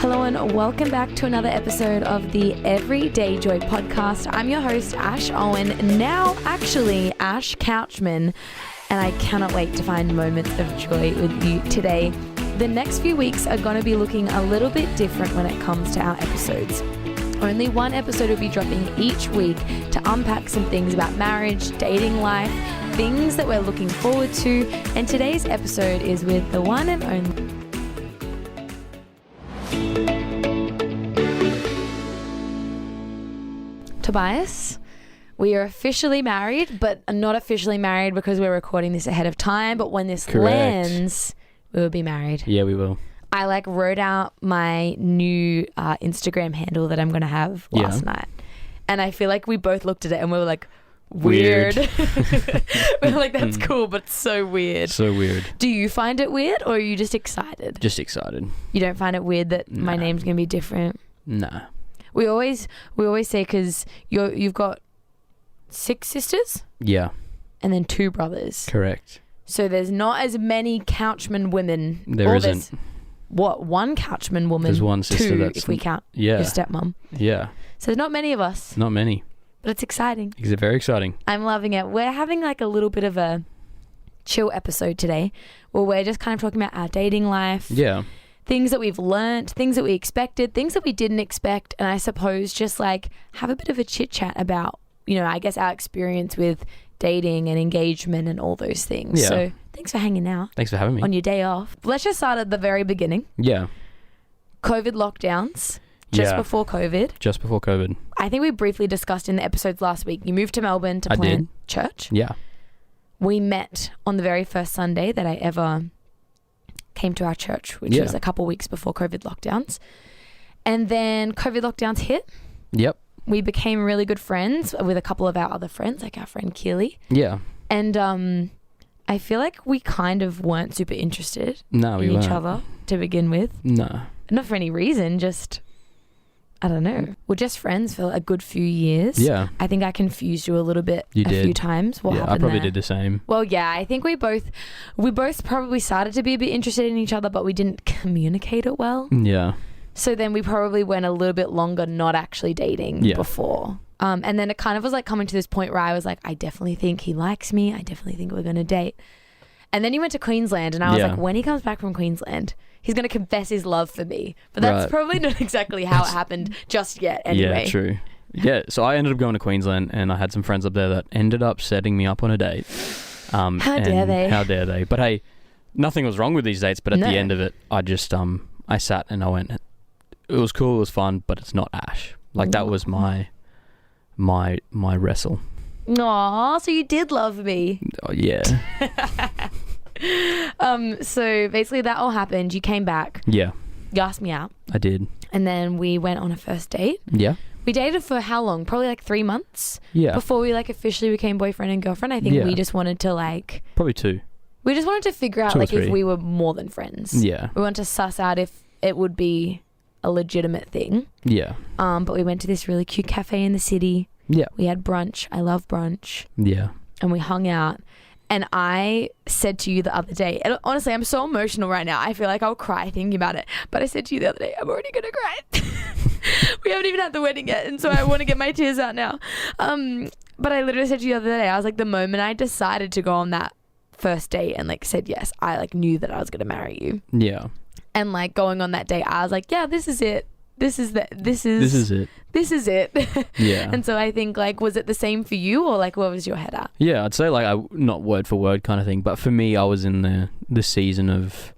Hello and welcome back to another episode of the Everyday Joy podcast. I'm your host, Ash Owen, now actually Ash Couchman, and I cannot wait to find moments of joy with you today. The next few weeks are going to be looking a little bit different when it comes to our episodes. Only one episode will be dropping each week to unpack some things about marriage, dating life, things that we're looking forward to, and today's episode is with the one and only Tobias. We are officially married, but not officially married because we're recording this ahead of time. But when this lands, we will be married. Yeah, we will. I wrote out my new Instagram handle that I'm going to have last night. And I feel like we both looked at it and we were like, weird. We're like, that's cool, but so weird. So weird. Do you find it weird or are you just excited? Just excited. You don't find it weird that my name's going to be different? Nah. We always say, because you've got 6 sisters? Yeah. And then 2 brothers. Correct. So there's not as many Couchman women. There isn't. One Couchman woman? There's one sister 2 that's... if we count your stepmom. Yeah. So there's not many of us. Not many. But it's exciting. It's very exciting. I'm loving it. We're having a little bit of a chill episode today where we're just kind of talking about our dating life. Yeah. Things that we've learnt, things that we expected, things that we didn't expect, and I suppose just have a bit of a chit chat about, I guess our experience with dating and engagement and all those things. Yeah. So thanks for hanging out. Thanks for having me. On your day off. Let's just start at the very beginning. Yeah. COVID lockdowns. Just before COVID. Just before COVID. I think we briefly discussed in the episodes last week. You moved to Melbourne to plan church. Yeah. We met on the very first Sunday that I ever came to our church, which was a couple weeks before COVID lockdowns. And then COVID lockdowns hit. Yep. We became really good friends with a couple of our other friends, like our friend Keely. Yeah. And I feel like we kind of weren't super interested in each other to begin with. No. Not for any reason, just... I don't know. We're just friends for a good few years. Yeah. I think I confused you a little bit few times. What happened I probably there? did the same. Well, yeah, I think we both probably started to be a bit interested in each other, but we didn't communicate it well. Yeah. So then we probably went a little bit longer not actually dating before. And then it kind of was coming to this point where I was like, I definitely think he likes me. I definitely think we're going to date. And then he went to Queensland and I was like, when he comes back from Queensland, he's going to confess his love for me. But that's probably not exactly how it happened just yet anyway. Yeah, true. Yeah, so I ended up going to Queensland and I had some friends up there that ended up setting me up on a date. How dare they? How dare they? But hey, nothing was wrong with these dates, but at the end of it, I just, I sat and I went, it was cool, it was fun, but it's not Ash. That was my wrestle. Aw, so you did love me. Oh, yeah. So basically that all happened. You came back. Yeah. You asked me out. I did. And then we went on a first date. Yeah. We dated for how long? Probably 3 months. Yeah. Before we officially became boyfriend and girlfriend. I think we just wanted to probably 2. We just wanted to figure out if we were more than friends. Yeah. We wanted to suss out if it would be a legitimate thing. Yeah. But we went to this really cute cafe in the city. Yeah. We had brunch. I love brunch. Yeah. And we hung out. And I said to you the other day, and honestly, I'm so emotional right now. I feel like I'll cry thinking about it. But I said to you the other day, I'm already going to cry. We haven't even had the wedding yet. And so I want to get my tears out now. But I literally said to you the other day, I was like, the moment I decided to go on that first date and said yes, I knew that I was going to marry you. Yeah. And going on that date, I was like, yeah, this is it. This is it. This is it. Yeah. And so I think was it the same for you or where was your head at? Yeah, I'd say not word for word kind of thing, but for me, I was in the season of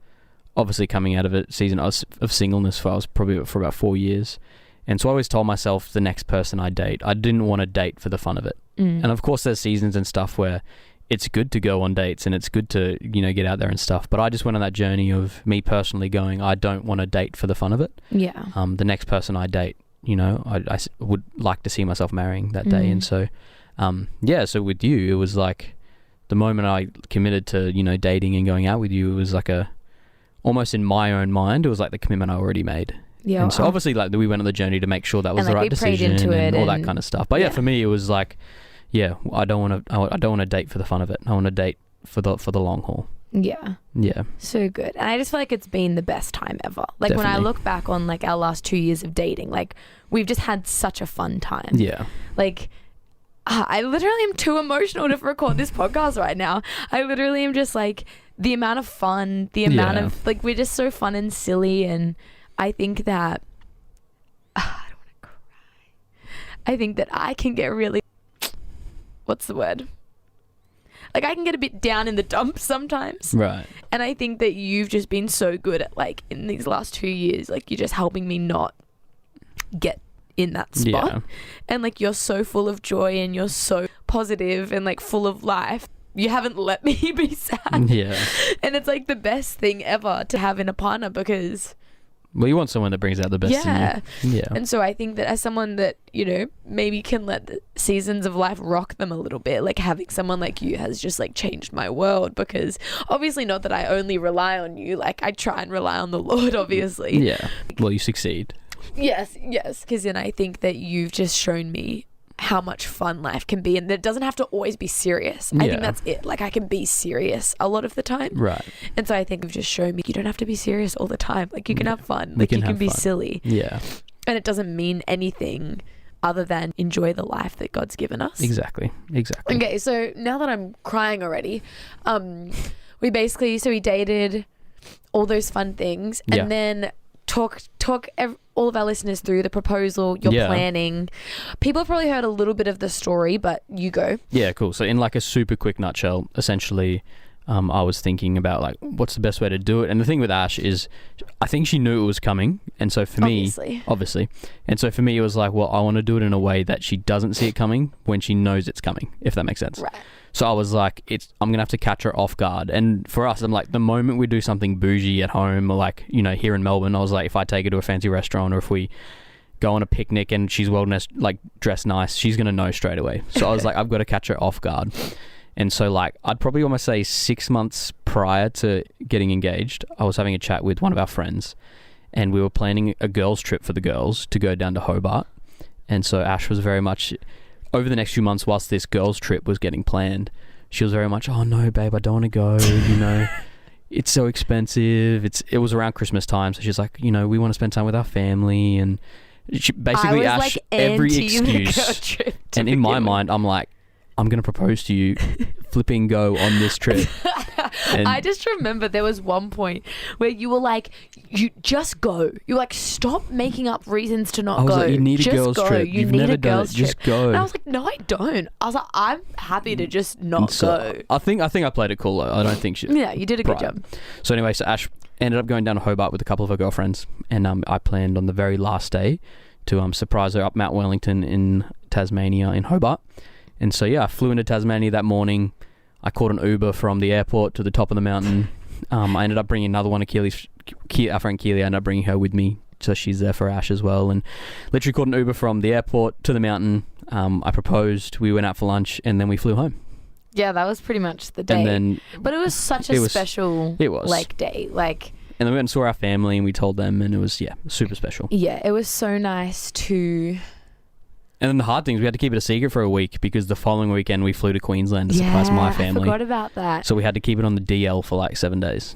obviously coming out of a season of singleness for about 4 years. And so I always told myself the next person I date, I didn't want to date for the fun of it. And of course there's seasons and stuff where it's good to go on dates and it's good to, get out there and stuff. But I just went on that journey of me personally going, I don't want to date for the fun of it. Yeah. The next person I date, I would like to see myself marrying that day. And so, so with you, it was the moment I committed to, dating and going out with you, it was almost in my own mind, it was the commitment I already made. Yeah. And so obviously we went on the journey to make sure that was the right decision and all that kind of stuff. But for me, it was I don't want to date for the fun of it. I want to date for the long haul. Yeah. Yeah. So good. And I just feel like it's been the best time ever. Like when I Definitely. look back on like our last 2 years of dating, like we've just had such a fun time. Yeah. Like I literally am too emotional to record this podcast right now. I literally am just like the amount of fun, the amount of like we're just so fun and silly, and I think that I don't want to cry. I think that I can get really what's the word? Like I can get a bit down in the dumps sometimes. Right. And I think that you've just been so good at like in these last 2 years, like you're just helping me not get in that spot. Yeah. And like you're so full of joy and you're so positive and like full of life. You haven't let me be sad. Yeah. And it's like the best thing ever to have in a partner because Well, you want someone that brings out the best in you. Yeah. and so I think that as someone that, you know, maybe can let the seasons of life rock them a little bit, like having someone like you has just like changed my world, because obviously not that I only rely on you, like I try and rely on the Lord, obviously. Yeah. Well, you succeed. Yes. Because then I think that you've just shown me how much fun life can be, and that it doesn't have to always be serious. I Yeah. think that's it. Like I can be serious a lot of the time. Right. And so I think you've just shown me you don't have to be serious all the time. Like you can have fun. You Like can you can have be fun. silly. Yeah. And it doesn't mean anything other than enjoy the life that God's given us. Exactly. Okay, so now that I'm crying already, we dated, all those fun things, and Yeah. then talk all of our listeners through the proposal, your Yeah. planning. People have probably heard a little bit of the story, but you go. Yeah, cool. So in like a super quick nutshell, essentially, I was thinking about like what's the best way to do it. And the thing with Ash is I think she knew it was coming. And so for me, obviously. And so for me, it was like, well, I want to do it in a way that she doesn't see it coming when she knows it's coming, if that makes sense. Right. So I was like, I'm going to have to catch her off guard. And for us, I'm like, the moment we do something bougie at home, or like, you know, here in Melbourne, I was like, if I take her to a fancy restaurant or if we go on a picnic and she's dressed nice, she's going to know straight away. So I was like, I've got to catch her off guard. And so like, I'd probably almost say 6 months prior to getting engaged, I was having a chat with one of our friends and we were planning a girls' trip for the girls to go down to Hobart. And so Ash was very much, over the next few months whilst this girls' trip was getting planned, she was very much, oh no, babe, I don't want to go, you know, it's so expensive. It was around Christmas time. So she's like, you know, we want to spend time with our family. And she basically Ash every excuse. And in my mind, I'm like, I'm going to propose to you, flipping go on this trip. And I just remember there was one point where you were like, you just go. You were like, stop making up reasons to not go. Like, you need a just girls' go. trip. You You've need never a done it. girls' trip. Just go. And I was like, no, I don't. I was like, I'm happy to just not go. I think I played it cool though. I don't think she... Yeah, you did a good job. So anyway, so Ash ended up going down to Hobart with a couple of her girlfriends, and I planned on the very last day to surprise her up Mount Wellington in Tasmania in Hobart. And so yeah, I flew into Tasmania that morning. I caught an Uber from the airport to the top of the mountain. I ended up bringing another one of our friend Keely. I ended up bringing her with me, so she's there for Ash as well. And literally caught an Uber from the airport to the mountain. I proposed. We went out for lunch, and then we flew home. Yeah, that was pretty much the day. And then, but it was such a special day. Like, and then we went and saw our family, and we told them, and it was super special. Yeah, it was so nice to. And then the hard thing is we had to keep it a secret for a week because the following weekend we flew to Queensland to surprise my family. I forgot about that. So we had to keep it on the DL for like 7 days.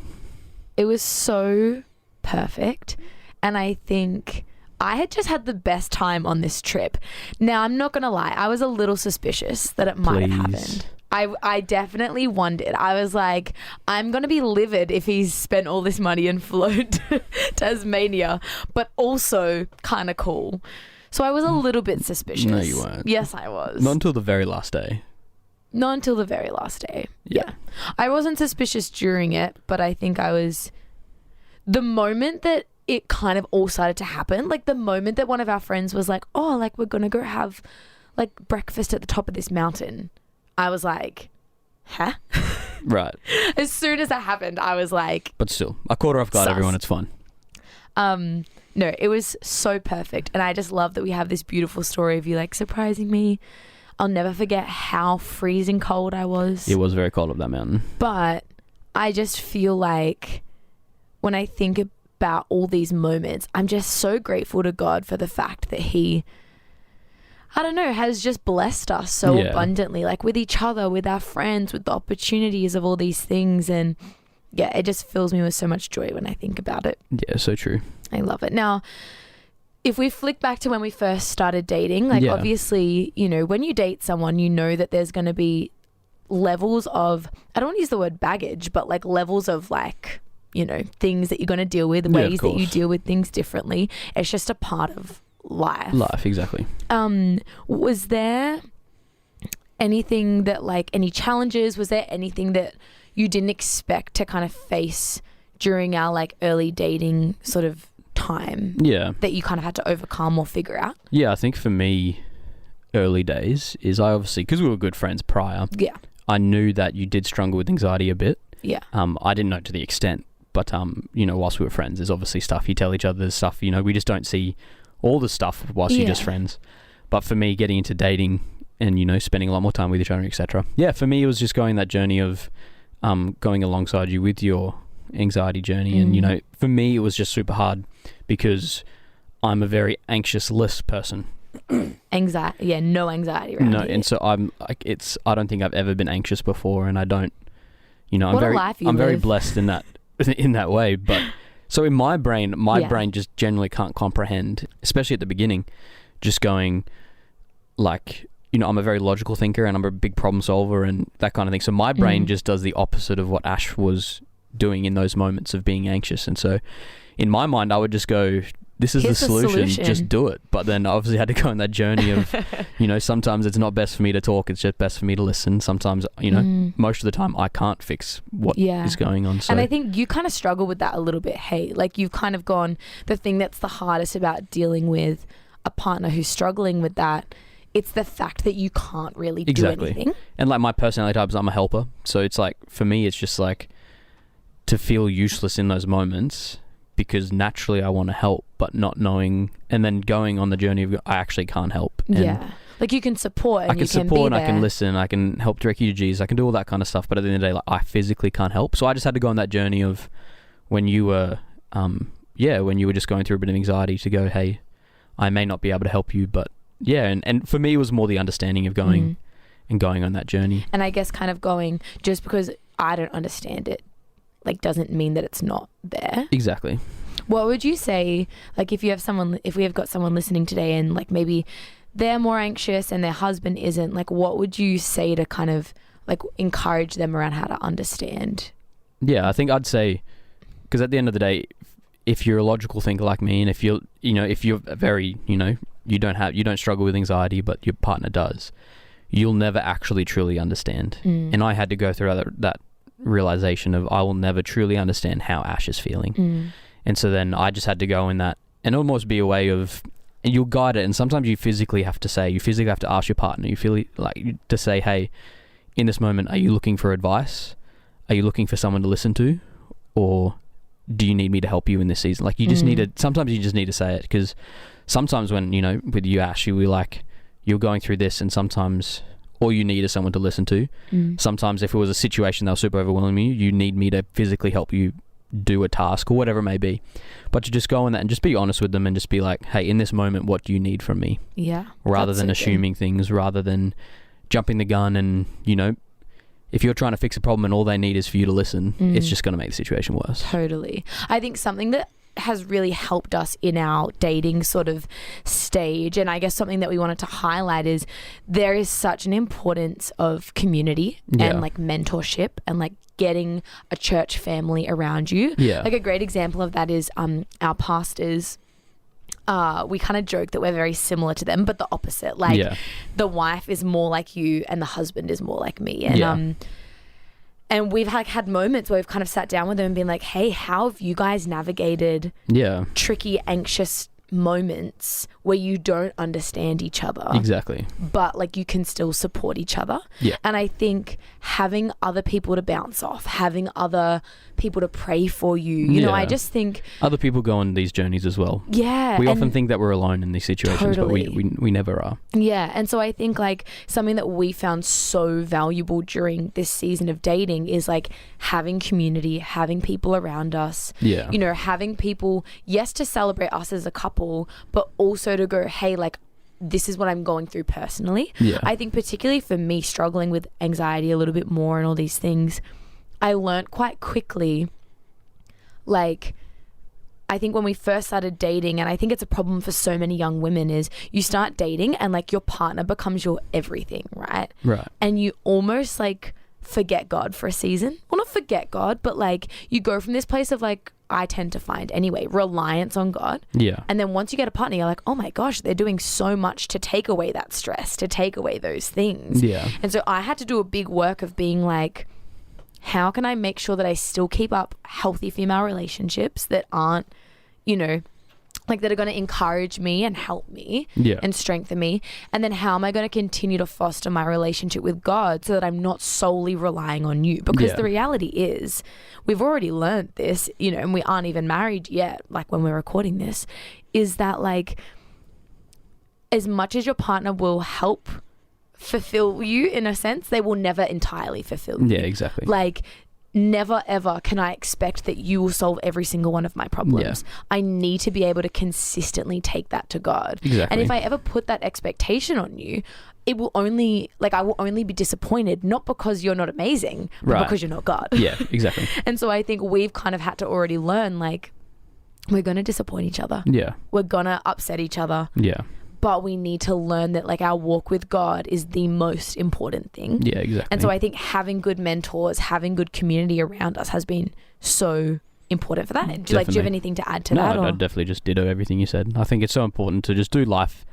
It was so perfect. And I think I had just had the best time on this trip. Now, I'm not going to lie. I was a little suspicious that it might have happened. I definitely wondered. I was like, I'm going to be livid if he's spent all this money and flown to Tasmania, but also kind of cool. So I was a little bit suspicious. No, you weren't. Yes, I was. Not until the very last day. Not until the very last day. Yeah. I wasn't suspicious during it, but I think I was... The moment that it kind of all started to happen, like the moment that one of our friends was like, oh, like we're going to go have like breakfast at the top of this mountain, I was like, huh? Right. As soon as that happened, I was like... But still, I caught her off guard, everyone. It's fun. No, it was so perfect. And I just love that we have this beautiful story of you like surprising me. I'll never forget how freezing cold I was. It was very cold up that mountain. But I just feel like when I think about all these moments, I'm just so grateful to God for the fact that He, I don't know, has just blessed us so abundantly, like with each other, with our friends, with the opportunities of all these things. And yeah, it just fills me with so much joy when I think about it. Yeah, so true. I love it. Now, if we flick back to when we first started dating, like obviously, you know, when you date someone, you know that there's going to be levels of, I don't want to use the word baggage, but like levels of like, you know, things that you're going to deal with, ways that you deal with things differently. It's just a part of life. Exactly. Was there anything that like, any challenges? Was there anything that you didn't expect to kind of face during our like early dating sort of time? Yeah. That you kind of had to overcome or figure out? Yeah, I think for me, early days is I obviously, because we were good friends prior. Yeah. I knew that you did struggle with anxiety a bit. Yeah. I didn't know to the extent, but you know, whilst we were friends, there's obviously stuff you tell each other, there's stuff, you know, we just don't see all the stuff whilst you're just friends. But for me, getting into dating and, you know, spending a lot more time with each other, etc. Yeah, for me, it was just going that journey of going alongside you with your anxiety journey. And, you know, for me, it was just super hard because I'm a very anxious person. Anxiety, no anxiety around here. And so I'm like, I don't think I've ever been anxious before, and I don't, you know, I'm very blessed in that way. But so in my brain just generally can't comprehend, especially at the beginning, just going like, you know, I'm a very logical thinker and I'm a big problem solver and that kind of thing. So my brain just does the opposite of what Ash was doing in those moments of being anxious. And so in my mind, I would just go, this is the solution, just do it. But then I obviously had to go on that journey of, you know, sometimes it's not best for me to talk, it's just best for me to listen. Sometimes, you know, most of the time I can't fix what is going on. So. And I think you kind of struggle with that a little bit, hey? Like you've kind of gone, the thing that's the hardest about dealing with a partner who's struggling with that, it's the fact that you can't really do anything. And like my personality type is I'm a helper. So it's like, for me, it's just like to feel useless in those moments, because naturally I want to help, but not knowing, and then going on the journey of I actually can't help. And like you can support and I can support and I can listen, I can help direct you to Jesus, I can do all that kind of stuff, but at the end of the day, like I physically can't help. So I just had to go on that journey of when you were when you were just going through a bit of anxiety, to go, hey, I may not be able to help you, but and for me it was more the understanding of going and going on that journey. And I guess kind of going, just because I don't understand it, like doesn't mean that it's not there. Exactly. What would you say, like if we have got someone listening today and like maybe they're more anxious and their husband isn't, like what would you say to kind of like encourage them around how to understand? Yeah, I think I'd say, because at the end of the day, if you're a logical thinker like me, and if you're very, you know, you don't struggle with anxiety, but your partner does, you'll never actually truly understand. And I had to go through that realization of I will never truly understand how Ash is feeling. And so then I just had to go in that and almost be a way of, and you'll guide it. And sometimes you physically have to ask your partner, you feel like to say, hey, in this moment, are you looking for advice? Are you looking for someone to listen to? Or do you need me to help you in this season? Like you just sometimes you just need to say it, because sometimes when, you know, with you, Ash, you're going through this, and sometimes all you need is someone to listen to. Sometimes if it was a situation that was super overwhelming you need me to physically help you do a task or whatever it may be. But to just go on that and just be honest with them and just be like, hey, in this moment, what do you need from me? Yeah. Rather than assuming things, rather than jumping the gun. And, you know, if you're trying to fix a problem and all they need is for you to listen, it's just going to make the situation worse. Totally. I think something that has really helped us in our dating sort of stage, and I guess something that we wanted to highlight, is there is such an importance of community and like mentorship and like getting a church family around you. Like a great example of that is our pastors. We kind of joke that we're very similar to them, but the opposite. Like the wife is more like you and the husband is more like me. And and we've like had moments where we've kind of sat down with them and been like, hey, how have you guys navigated tricky, anxious moments where you don't understand each other? Exactly. But like you can still support each other. And I think having other people to bounce off, having other people to pray for you, you know, I just think other people go on these journeys as well. We often think that we're alone in these situations, but we never are. And so I think like something that we found so valuable during this season of dating is like having community, having people around us, you know, having people, yes, to celebrate us as a couple, but also to go, hey, like this is what I'm going through personally. I think particularly for me, struggling with anxiety a little bit more and all these things, I learned quite quickly, like, I think when we first started dating, and I think it's a problem for so many young women, is you start dating and like your partner becomes your everything, right? Right. And you almost like forget God for a season. Well, not forget God, but like you go from this place of like, I tend to find anyway, reliance on God. Yeah. And then once you get a partner, you're like, oh my gosh, they're doing so much to take away that stress, to take away those things. Yeah. And so I had to do a big work of being like, how can I make sure that I still keep up healthy female relationships that aren't, you know, like that are going to encourage me and help me and strengthen me? And then how am I going to continue to foster my relationship with God so that I'm not solely relying on you? Because the reality is, we've already learned this, you know, and we aren't even married yet, like when we're recording this, is that like, as much as your partner will help fulfill you in a sense, they will never entirely fulfill you. Yeah, exactly. Like, never ever can I expect that you will solve every single one of my problems. I need to be able to consistently take that to God. Exactly. And if I ever put that expectation on you, it will only, like, I will only be disappointed, not because you're not amazing, but because you're not God. Yeah, exactly. And so I think we've kind of had to already learn, like, we're going to disappoint each other. Yeah. We're going to upset each other. Yeah. But we need to learn that like our walk with God is the most important thing. Yeah, exactly. And so I think having good mentors, having good community around us has been so important for that. Do you have anything to add to that? No, I definitely just ditto everything you said. I think it's so important to just do life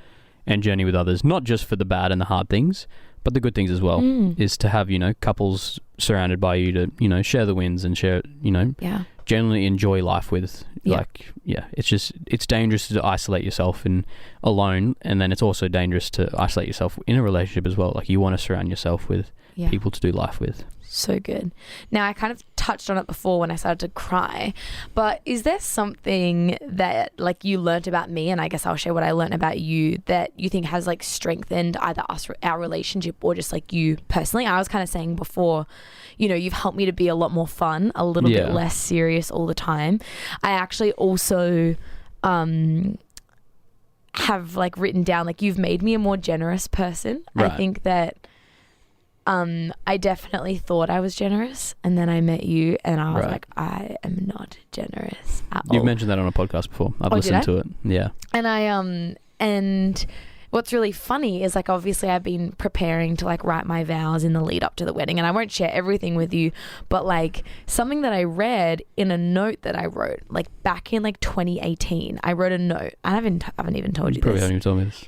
and journey with others, not just for the bad and the hard things, but the good things as well, is to have, you know, couples surrounded by you to, you know, share the wins and share, you know, generally enjoy life with. Like, it's dangerous to isolate yourself alone, and then it's also dangerous to isolate yourself in a relationship as well. Like, you want to surround yourself with people to do life with. So good. Now, I kind of touched on it before when I started to cry, but is there something that like you learnt about me, and I guess I'll share what I learnt about you, that you think has like strengthened either our relationship or just like you personally? I was kind of saying before, you know, you've helped me to be a lot more fun, a little bit less serious all the time. I actually also have like written down, like, you've made me a more generous person. Right. I think that I definitely thought I was generous, and then I met you and I was like, I am not generous at all. You've mentioned that on a podcast before. I've listened to it. Yeah. And and what's really funny is like, obviously I've been preparing to like write my vows in the lead up to the wedding, and I won't share everything with you, but like something that I read in a note that I wrote like back in like 2018, I wrote a note. I haven't even told you probably this. Haven't even told me this.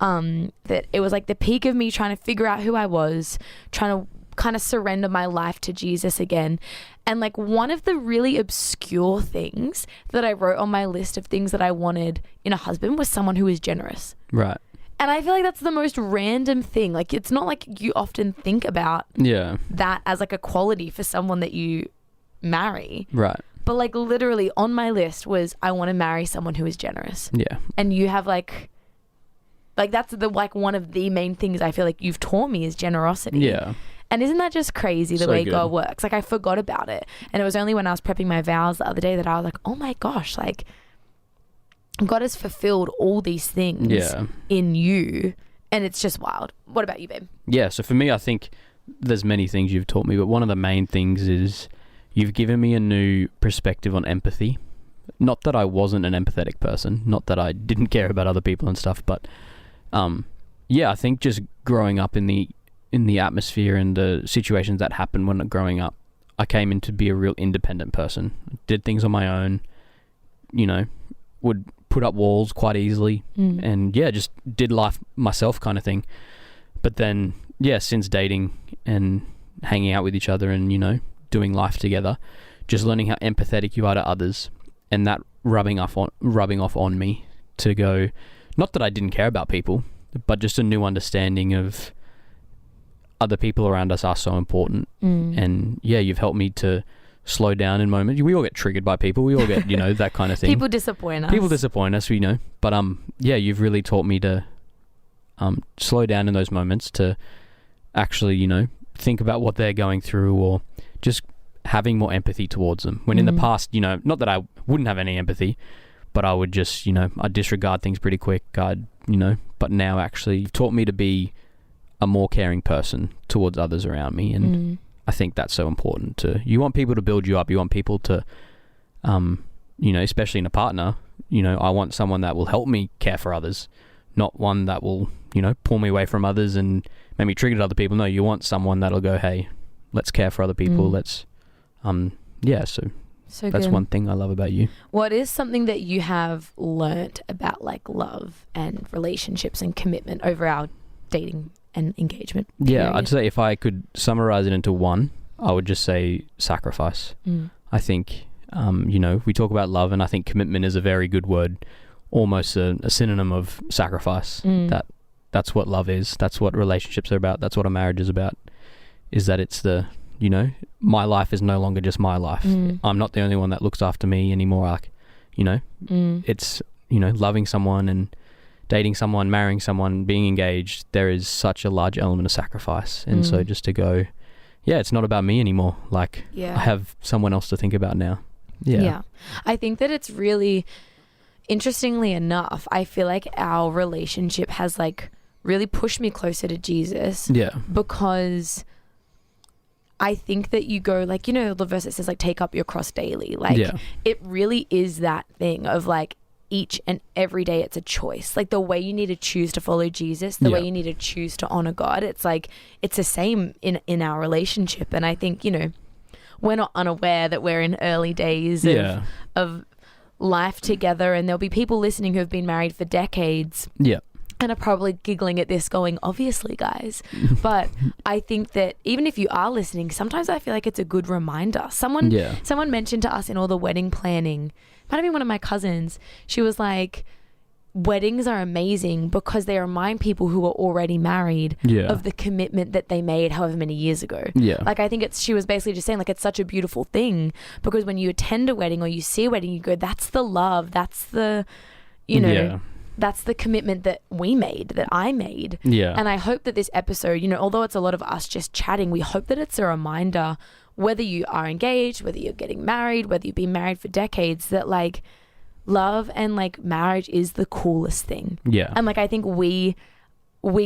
That it was like the peak of me trying to figure out who I was, trying to kind of surrender my life to Jesus again. And like one of the really obscure things that I wrote on my list of things that I wanted in a husband was someone who is generous. Right. And I feel like that's the most random thing. Like, it's not like you often think about that as like a quality for someone that you marry. Right. But like literally on my list was, I want to marry someone who is generous. Yeah. And you have like that's the like one of the main things I feel like you've taught me is generosity. Yeah. And isn't that just crazy the way God works? Like, I forgot about it. And it was only when I was prepping my vows the other day that I was like, oh my gosh, like God has fulfilled all these things in you, and it's just wild. What about you, babe? Yeah, so for me, I think there's many things you've taught me, but one of the main things is you've given me a new perspective on empathy. Not that I wasn't an empathetic person, not that I didn't care about other people and stuff, but I think just growing up in the atmosphere and the situations that happened when growing up, I came in to be a real independent person. Did things on my own, you know, would put up walls quite easily, and just did life myself kind of thing. But then since dating and hanging out with each other and, you know, doing life together, just learning how empathetic you are to others, and that rubbing off on me to go, not that I didn't care about people, but just a new understanding of other people around us are so important. And you've helped me to slow down in moments. We all get triggered by people. We all get, you know, that kind of thing. People disappoint us, you know. But you've really taught me to slow down in those moments, to actually, you know, think about what they're going through, or just having more empathy towards them. When in the past, you know, not that I wouldn't have any empathy, but I would just, you know, I'd disregard things pretty quick. But now actually you've taught me to be a more caring person towards others around me. And I think that's so important you want people to build you up. You want people to, especially in a partner, I want someone that will help me care for others, not one that will, pull me away from others and make me triggered other people. No, you want someone that'll go, hey, let's care for other people. Let's, so that's good. One thing I love about you. What is something that you have learnt about like love and relationships and commitment over our dating and engagement period? Yeah, I'd say if I could summarize it into one, I would just say sacrifice. I think, we talk about love, and I think commitment is a very good word, almost a synonym of sacrifice. That's what love is. That's what relationships are about. That's what a marriage is about, is that it's the, my life is no longer just my life. I'm not the only one that looks after me anymore. Like, it's, loving someone and dating someone, marrying someone, being engaged, there is such a large element of sacrifice. And so just to go, it's not about me anymore. Like, I have someone else to think about now. Yeah. I think that it's really, interestingly enough, I feel like our relationship has like really pushed me closer to Jesus. Yeah. Because I think that you go like, the verse that says like, take up your cross daily. Like it really is that thing of like, each and every day it's a choice. Like the way you need to choose to follow Jesus, the way you need to choose to honor God, it's like it's the same in our relationship. And I think we're not unaware that we're in early days of life together, and there'll be people listening who have been married for decades and are probably giggling at this going, obviously guys. But I think that even if you are listening, sometimes I feel like it's a good reminder. Someone mentioned to us in all the wedding planning, might have been one of my cousins, she was like, weddings are amazing because they remind people who are already married of the commitment that they made however many years ago. Like I think she was basically just saying like it's such a beautiful thing because when you attend a wedding or you see a wedding, you go, that's the love, that's the, that's the commitment that we made, that I made. And I hope that this episode, although it's a lot of us just chatting, we hope that it's a reminder, whether you are engaged, whether you're getting married, whether you've been married for decades, that like love and like marriage is the coolest thing. And like I think we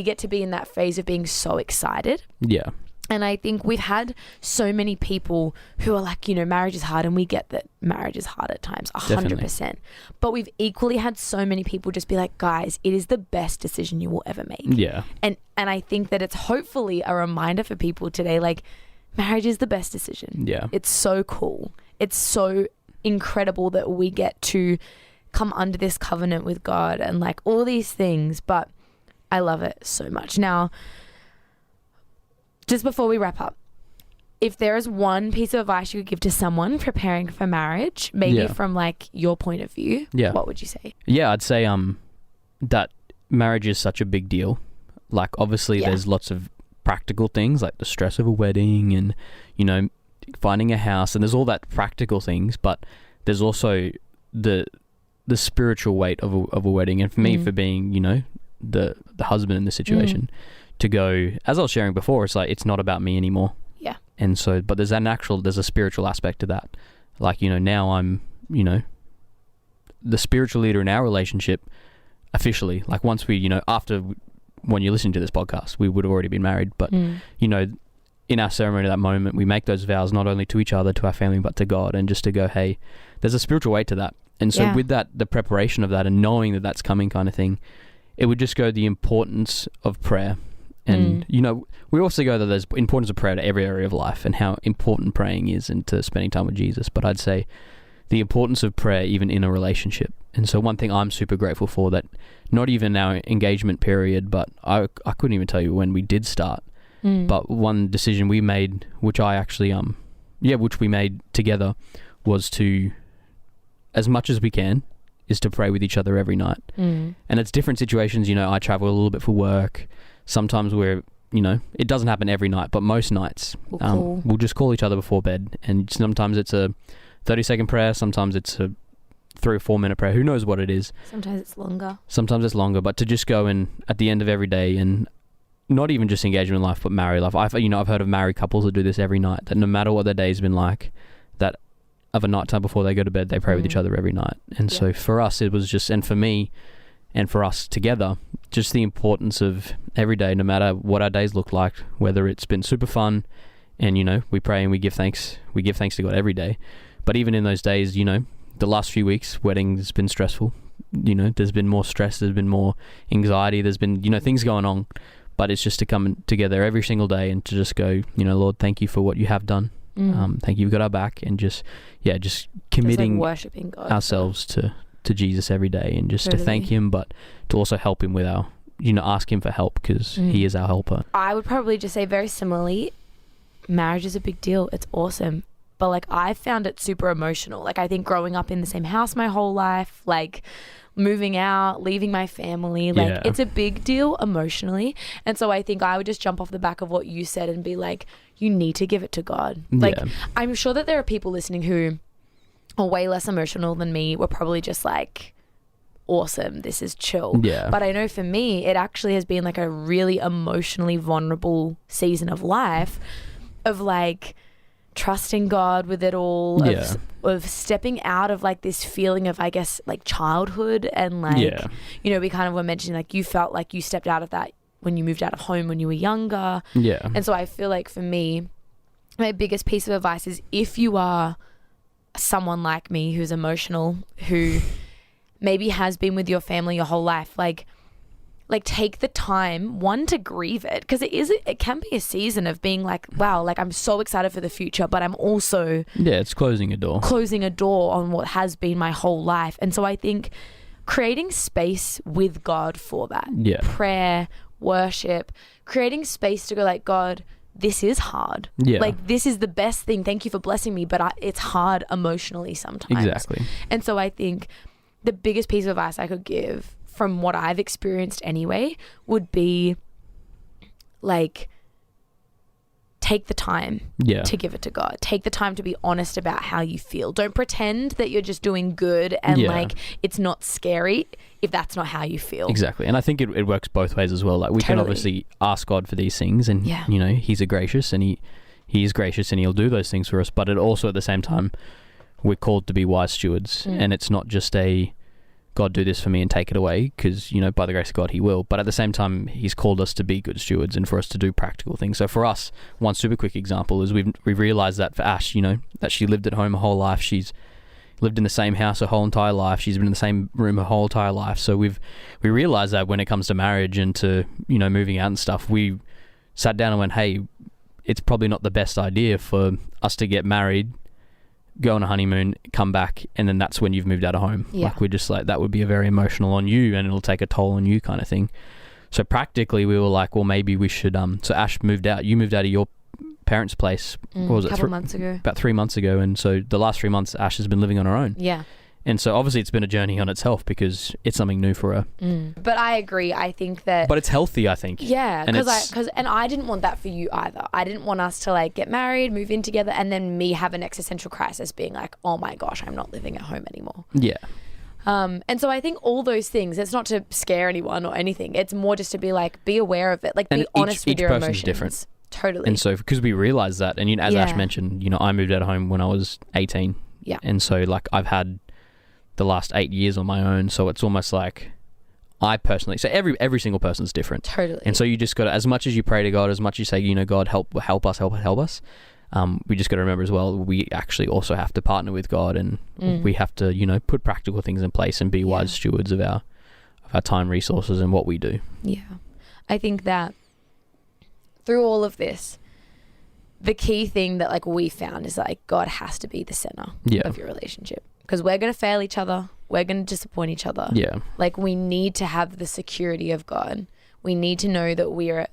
get to be in that phase of being so excited. And I think we've had so many people who are like, marriage is hard, and we get that marriage is hard at times, 100%. But we've equally had so many people just be like, guys, it is the best decision you will ever make. And I think that it's hopefully a reminder for people today, like marriage is the best decision. It's so cool. It's so incredible that we get to come under this covenant with God and like all these things, but I love it so much. Now, just before we wrap up, if there is one piece of advice you could give to someone preparing for marriage, maybe from like your point of view, what would you say? I'd say that marriage is such a big deal. Like obviously there's lots of practical things like the stress of a wedding and finding a house, and there's all that practical things, but there's also the spiritual weight of a wedding. And for me, for being the husband in this situation, to go, as I was sharing before, it's like it's not about me anymore. And so, but there's a spiritual aspect to that. Like now I'm the spiritual leader in our relationship officially. Like once we after when you listen to this podcast, we would have already been married, but in our ceremony at that moment, we make those vows not only to each other, to our family, but to God, and just to go, hey, there's a spiritual weight to that. And so with that, the preparation of that and knowing that that's coming kind of thing, it would just go the importance of prayer. And, we also go that there's importance of prayer to every area of life and how important praying is and to spending time with Jesus. But I'd say the importance of prayer even in a relationship. And so one thing I'm super grateful for, that not even our engagement period, but I couldn't even tell you when we did start. But one decision we made, which I actually, which we made together, was to, as much as we can, is to pray with each other every night. And it's different situations. I travel a little bit for work. Sometimes it doesn't happen every night, but most nights we'll just call each other before bed. And sometimes it's a 30-second prayer. Sometimes it's a 3 or 4 minute prayer. Who knows what it is? Sometimes it's longer. But to just go in at the end of every day, and not even just engagement life, but married life. I've heard of married couples that do this every night, that no matter what their day's been like, that of a night time before they go to bed, they pray with each other every night. And so for us, it was just, and for me, and for us together, just the importance of every day, no matter what our days look like, whether it's been super fun And, you know, we pray and we give thanks. We give thanks to God every day. But even in those days, you know, the last few weeks, wedding's been stressful. You know, there's been more stress. There's been more anxiety. There's been, you know, things going on. But it's just to come together every single day and to just go, you know, Lord, thank you for what you have done. Thank you, you've got our back. And just committing worshiping God ourselves to Jesus every day, and just to thank him, but to also help him with our, you know, ask him for help, because he is our helper. I would probably just say very similarly, marriage is a big deal. It's awesome. But like, I found it super emotional. Like, I think growing up in the same house my whole life, like moving out, leaving my family, like it's a big deal emotionally. And so I think I would just jump off the back of what you said and be like, you need to give it to God. Like, I'm sure that there are people listening who are way less emotional than me. We're probably just like, awesome, this is chill. But I know for me, it actually has been like a really emotionally vulnerable season of life, of like trusting God with it all, of stepping out of like this feeling of, I guess, like childhood, and like, you know, we kind of were mentioning like you felt like you stepped out of that when you moved out of home when you were younger. And so I feel like for me, my biggest piece of advice is, if you are someone like me who's emotional, who maybe has been with your family your whole life, like take the time, one, to grieve it, because it can be a season of being like, wow, like I'm so excited for the future, but I'm also it's closing a door on what has been my whole life. And so I think creating space with God for that, prayer, worship, creating space to go like, God, this is hard. Like, this is the best thing. Thank you for blessing me, but it's hard emotionally sometimes. Exactly. And so I think the biggest piece of advice I could give, from what I've experienced anyway, would be like, take the time to give it to God. Take the time to be honest about how you feel. Don't pretend that you're just doing good and like it's not scary if that's not how you feel. Exactly. And I think it works both ways as well. Like, we can obviously ask God for these things, and you know, he's gracious, and he is gracious, and he'll do those things for us. But it also, at the same time, we're called to be wise stewards, and it's not just a God, do this for me and take it away, because, you know, by the grace of God, he will. But at the same time, he's called us to be good stewards and for us to do practical things. So for us, one super quick example is we've realized that for Ash, you know, that she lived at home her whole life. She's lived in the same house her whole entire life. She's been in the same room her whole entire life. So we realized that when it comes to marriage and to, you know, moving out and stuff, we sat down and went, hey, it's probably not the best idea for us to get married, go on a honeymoon, come back, and then that's when you've moved out of home. Like, we're just like, that would be a very emotional on you, and it'll take a toll on you kind of thing. So practically we were like, well, maybe we should so Ash moved out. You moved out of your parents' place, what was it? About 3 months ago. And so the last 3 months Ash has been living on her own. And so obviously it's been a journey on itself, because it's something new for her. But I agree. I think that... But it's healthy, I think. Yeah, because I didn't want that for you either. I didn't want us to like get married, move in together, and then me have an existential crisis being like, oh my gosh, I'm not living at home anymore. And so I think all those things, it's not to scare anyone or anything. It's more just to be like, be aware of it. Like, be honest with your emotions. Each person's different. Totally. And so, because we realized that, and, you know, as Ash mentioned, you know, I moved out of home when I was 18. And so, like, I've had the last 8 years on my own, so it's almost like I personally, so every single person's different. Totally. And so you just got to, as much as you pray to God, as much as you say, you know, God, help us, we just got to remember as well, we actually also have to partner with God, and we have to, you know, put practical things in place and be wise stewards of our time, resources, and what we do. I think that through all of this, the key thing that like we found is like, God has to be the center of your relationship. Because we're going to fail each other. We're going to disappoint each other. Like, we need to have the security of God. We need to know that we are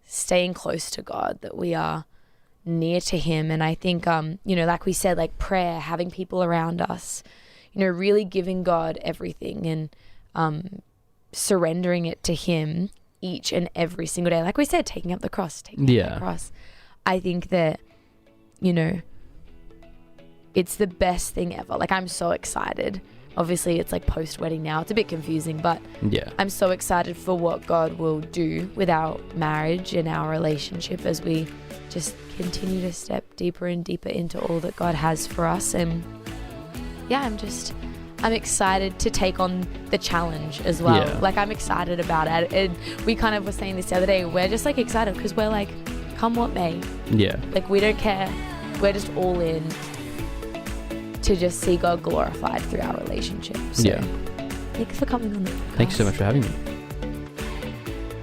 staying close to God, that we are near to him. And I think, you know, like we said, like prayer, having people around us, you know, really giving God everything and surrendering it to him each and every single day. Like we said, taking up the cross, I think that, you know, it's the best thing ever. Like, I'm so excited. Obviously, it's like post-wedding now. It's a bit confusing, but I'm so excited for what God will do with our marriage and our relationship as we just continue to step deeper and deeper into all that God has for us. And I'm excited to take on the challenge as well. Like, I'm excited about it. And we kind of were saying this the other day. We're just like excited because we're like, come what may. Yeah. Like, we don't care. We're just all in to just see God glorified through our relationship. So, Yeah. thanks for coming on the podcast. Thanks so much for having me.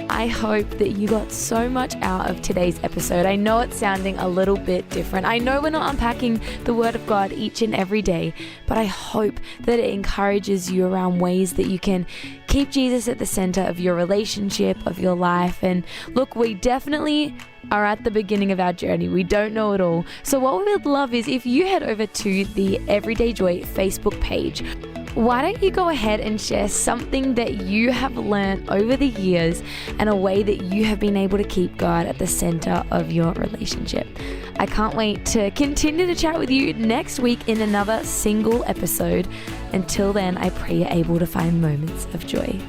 I hope that you got so much out of today's episode. I know it's sounding a little bit different. I know we're not unpacking the Word of God each and every day, but I hope that it encourages you around ways that you can keep Jesus at the center of your relationship, of your life. And look, we definitely are at the beginning of our journey. We don't know it all. So what we would love is if you head over to the Everyday Joy Facebook page. Why don't you go ahead and share something that you have learned over the years and a way that you have been able to keep God at the center of your relationship. I can't wait to continue to chat with you next week in another single episode. Until then, I pray you're able to find moments of joy.